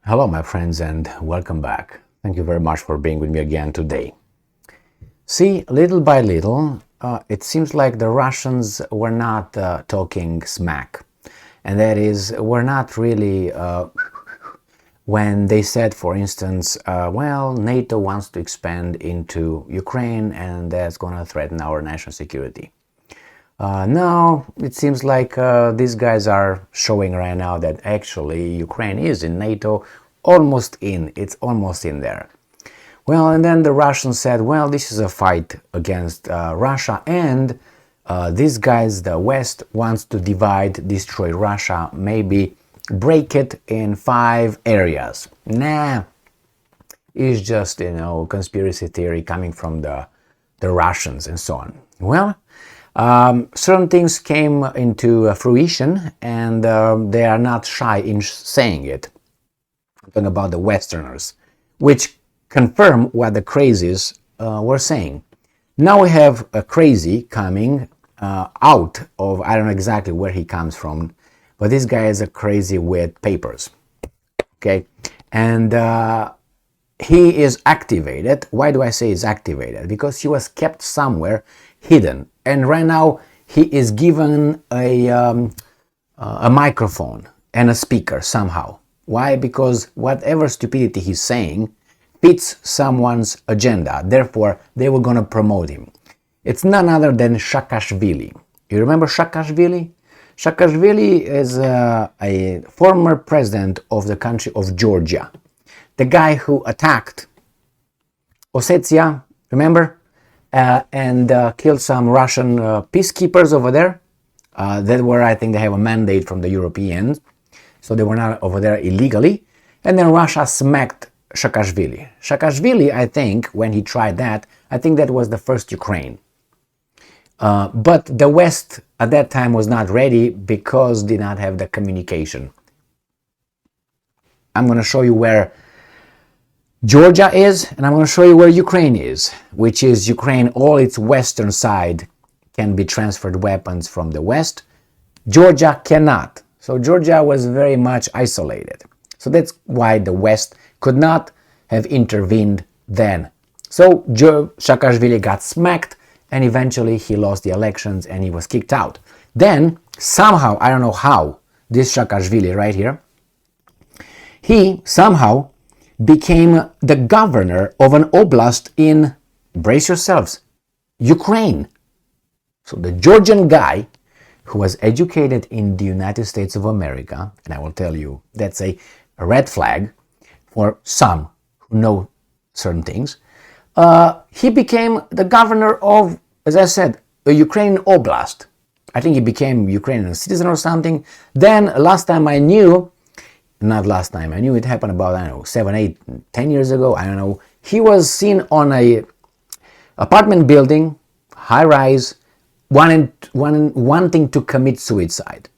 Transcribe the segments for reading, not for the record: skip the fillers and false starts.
Hello, my friends, and welcome back. Thank you very much for being with me again today. See, little by little, it seems like the Russians were not talking smack. And that is, were not really, when they said, for instance, well, NATO wants to expand into Ukraine and that's going to threaten our national security. No, it seems like these guys are showing right now that actually Ukraine is in NATO, it's almost in there. Well, and then the Russians said, well, this is a fight against Russia, and these guys, the West, wants to divide, destroy Russia, maybe break it in 5 areas. Nah, it's just, conspiracy theory coming from the Russians and so on. Well, certain things came into fruition, and they are not shy in saying it. I'm talking about the Westerners, which confirm what the crazies were saying. Now we have a crazy coming out of, I don't know exactly where he comes from, but this guy is a crazy with papers. Okay, and he is activated. Why do I say he's activated? Because he was kept somewhere hidden, and right now he is given a microphone and a speaker somehow. Why? Because whatever stupidity he's saying fits someone's agenda. Therefore, they were going to promote him. It's none other than Saakashvili. You remember Saakashvili? Saakashvili is a former president of the country of Georgia. The guy who attacked Ossetia, remember? And killed some Russian peacekeepers over there. That were, I think, they have a mandate from the Europeans, so they were not over there illegally. And then Russia smacked Saakashvili. Saakashvili, I think, when he tried that, I think that was the first Ukraine. But the West at that time was not ready because did not have the communication. I'm going to show you where Georgia is, and I'm going to show you where Ukraine is, which is Ukraine, all its western side can be transferred weapons from the West. Georgia cannot. So Georgia was very much isolated. So that's why the West could not have intervened then. So Saakashvili got smacked, and eventually he lost the elections and he was kicked out. Then, somehow, I don't know how, this Saakashvili right here, he somehow became the governor of an oblast in, brace yourselves, Ukraine. So the Georgian guy who was educated in the United States of America, and I will tell you that's a red flag for some who know certain things, he became the governor of, as I said, a Ukrainian oblast. I think he became Ukrainian citizen or something. Then last time I knew, it happened about, I don't know, 7, 8, 10 years ago, I don't know. He was seen on a apartment building, high rise, wanting to commit suicide.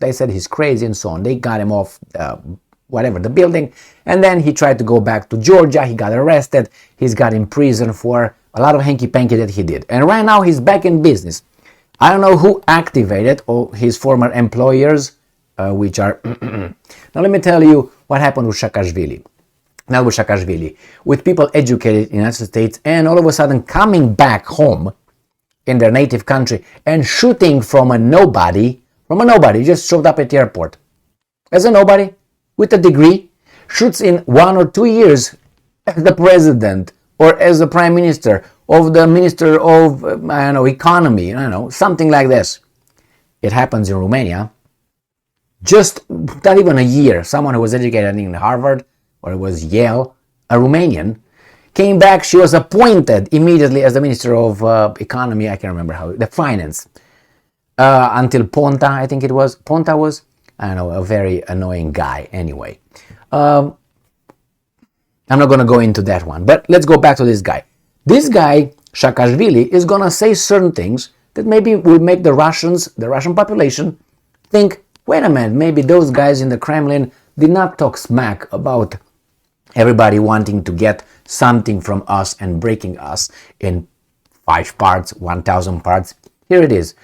They said he's crazy and so on. They got him off the building, and then he tried to go back to Georgia. He got arrested. He's got in prison for a lot of hanky-panky that he did. And right now he's back in business. I don't know who activated his former employers, which are... Now let me tell you what happened with Saakashvili. Not with Saakashvili. With people educated in the United States and all of a sudden coming back home in their native country and shooting from a nobody, just showed up at the airport. As a nobody, with a degree, shoots in 1 or 2 years as the president or as the prime minister of the minister of, economy, something like this. It happens in Romania. Just not even a year, someone who was educated in Harvard or it was Yale, a Romanian, came back. She was appointed immediately as the minister of economy. I can't remember the finance. Until Ponta, I think it was. Ponta was, a very annoying guy anyway. I'm not going to go into that one, but let's go back to this guy. This guy, Saakashvili, is going to say certain things that maybe will make the Russian population, think, wait a minute, maybe those guys in the Kremlin did not talk smack about everybody wanting to get something from us and breaking us in 5 parts, 1,000 parts. Here it is.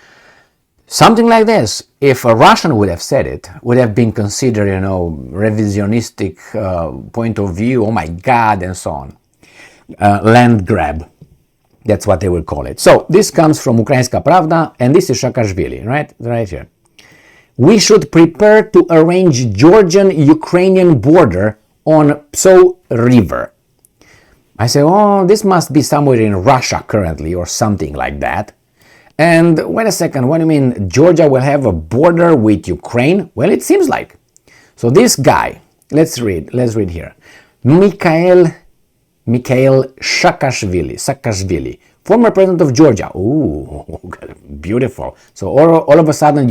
Something like this, if a Russian would have said it, would have been considered, revisionistic point of view, oh my God, and so on. Land grab. That's what they will call it. So this comes from Ukrainska Pravda, and this is Saakashvili, right here. We should prepare to arrange Georgian-Ukrainian border on Pso River. I say, oh, this must be somewhere in Russia currently or something like that. And wait a second, what do you mean Georgia will have a border with Ukraine? Well, it seems like. So this guy, let's read here. Mikhail Saakashvili, former president of Georgia. Ooh, beautiful. So all of a sudden,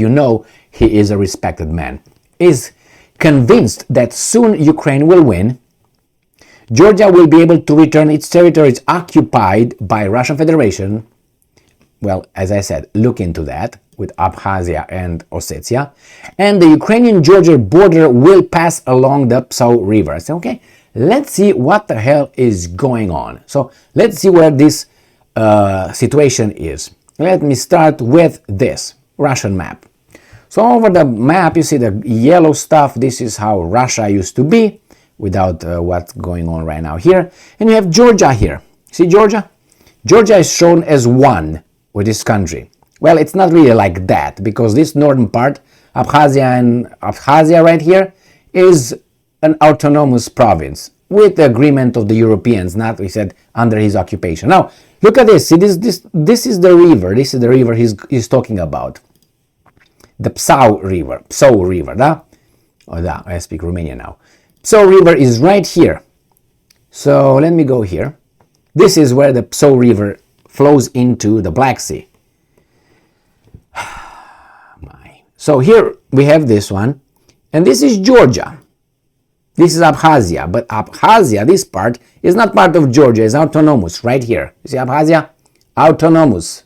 he is a respected man. Is convinced that soon Ukraine will win. Georgia will be able to return its territories occupied by Russian Federation. Well, as I said, look into that with Abkhazia and Ossetia. And the Ukrainian-Georgia border will pass along the Pso River. I say, okay, let's see what the hell is going on. So let's see where this situation is. Let me start with this Russian map. So over the map, you see the yellow stuff. This is how Russia used to be without what's going on right now here. And you have Georgia here. See Georgia? Georgia is shown as one with this country. Well, it's not really like that, because this northern part, Abkhazia right here, is an autonomous province with the agreement of the Europeans, not, we said, under his occupation. Now, look at this. See, this is the river. This is the river he's talking about. The Pso River, da? Oh, da, I speak Romanian now. Pso River is right here. So let me go here. This is where the Pso River flows into the Black Sea. So here we have this one, and this is Georgia. This is Abkhazia, but Abkhazia, this part, is not part of Georgia, it's autonomous, right here. You see Abkhazia? Autonomous.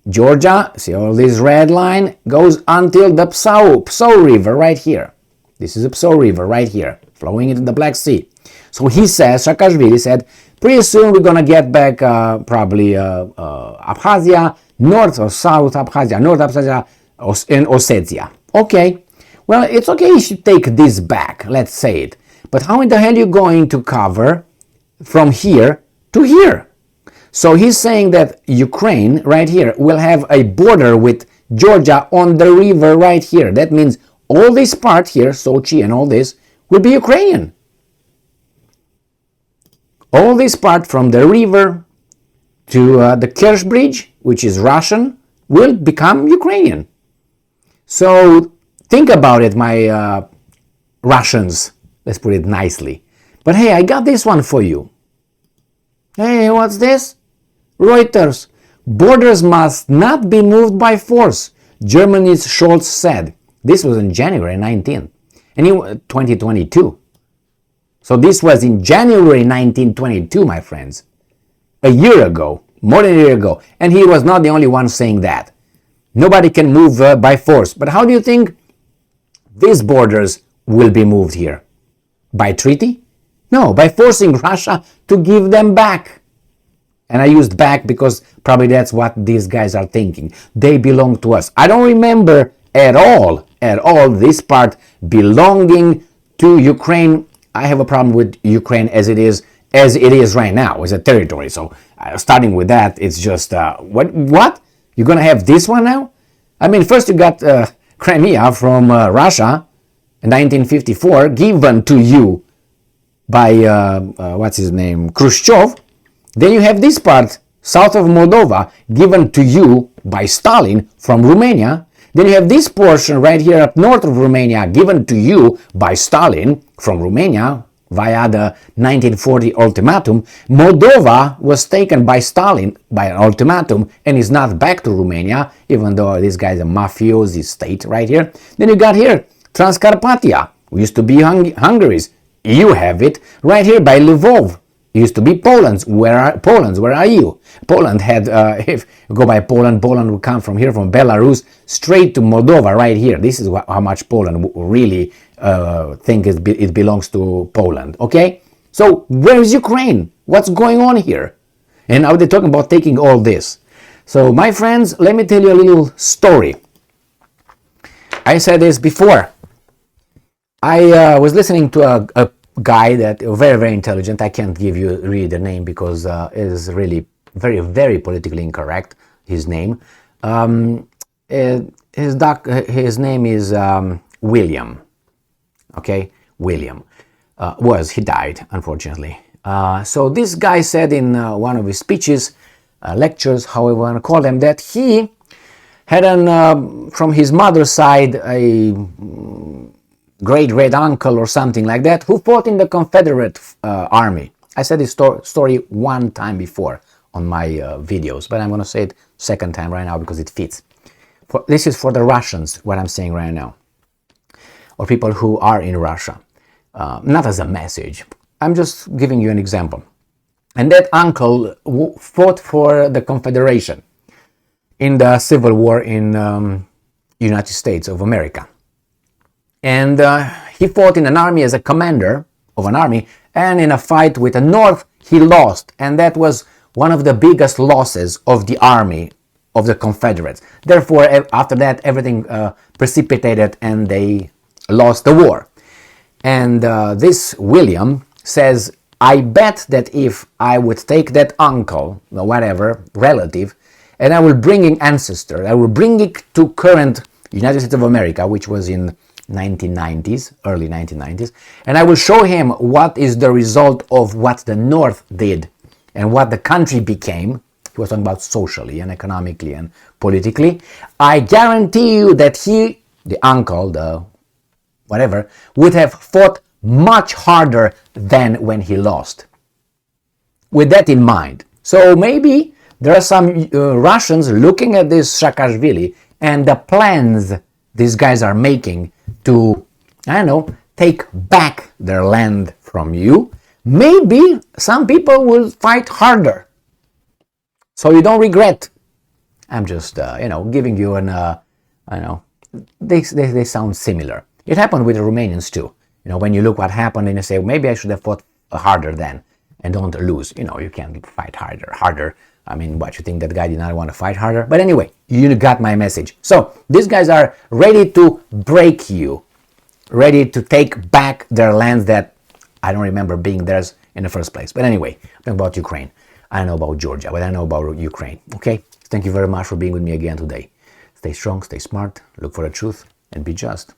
Georgia, see all this red line, goes until the Pso River right here. This is the Pso River right here, flowing into the Black Sea. So he says, Saakashvili said, pretty soon we're going to get back probably Abkhazia, North or South Abkhazia, North Abkhazia, and Ossetia. Okay, well, it's okay if you take this back, let's say it. But how in the hell are you going to cover from here to here? So he's saying that Ukraine, right here, will have a border with Georgia on the river right here. That means all this part here, Sochi and all this, will be Ukrainian. All this part from the river to the Kerch Bridge, which is Russian, will become Ukrainian. So think about it, my Russians. Let's put it nicely. But hey, I got this one for you. Hey, what's this? Reuters. Borders must not be moved by force, Germany's Scholz said. This was on January 19th, and 2022. So this was in January 1922, my friends. A year ago, more than a year ago. And he was not the only one saying that. Nobody can move by force. But how do you think these borders will be moved here? By treaty? No, by forcing Russia to give them back. And I used back because probably that's what these guys are thinking. They belong to us. I don't remember at all this part belonging to Ukraine. I have a problem with Ukraine as it is right now, as a territory. So starting with that, it's just, what? You're going to have this one now? I mean, first you got Crimea from Russia in 1954, given to you by, what's his name, Khrushchev. Then you have this part, south of Moldova, given to you by Stalin from Romania. Then you have this portion right here up north of Romania, given to you by Stalin from Romania via the 1940 ultimatum. Moldova was taken by Stalin by an ultimatum and is not back to Romania, even though this guy's a mafiosi state right here. Then you got here Transcarpathia, used to be Hungary's. You have it right here by Lvov. Used to be Poland's. Where are you? Poland had, if you go by Poland would come from here, from Belarus, straight to Moldova right here. This is how much Poland really think it belongs to Poland, okay? So where is Ukraine? What's going on here? And now they're talking about taking all this. So, my friends, let me tell you a little story. I said this before. I was listening to a guy that very, very intelligent. I can't give you really the name because it is really very, very politically incorrect, his name. His name is William. Okay, William. He died, unfortunately. So this guy said in one of his speeches, lectures, however you want to call them, that he had from his mother's side a great uncle or something like that who fought in the Confederate army. I said this story one time before on my videos, but I'm going to say it second time right now because it fits. This is for the Russians, what I'm saying right now, or people who are in Russia. Not as a message. I'm just giving you an example. And that uncle fought for the Confederation in the Civil War in United States of America. And he fought in an army as a commander of an army, and in a fight with the North, he lost. And that was one of the biggest losses of the army of the Confederates. Therefore, after that, everything precipitated and they lost the war. And this William says, I bet that if I would take that uncle, or whatever, relative, and I will bring in ancestor, I will bring it to current United States of America, which was in 1990s, early 1990s, and I will show him what is the result of what the North did and what the country became. He was talking about socially and economically and politically. I guarantee you that he, the uncle, the whatever, would have fought much harder than when he lost. With that in mind. So maybe there are some Russians looking at this Saakashvili and the plans these guys are making to, I don't know, take back their land from you. Maybe some people will fight harder, so you don't regret. I'm just, giving you they sound similar. It happened with the Romanians too. When you look what happened and you say, maybe I should have fought harder then and don't lose. You can't fight harder. I mean, what, you think that guy did not want to fight harder? But anyway, you got my message. So these guys are ready to break you, ready to take back their lands that I don't remember being theirs in the first place. But anyway, I'm talking about Ukraine. I know about Georgia, but I know about Ukraine. Okay? Thank you very much for being with me again today. Stay strong, stay smart, look for the truth, and be just.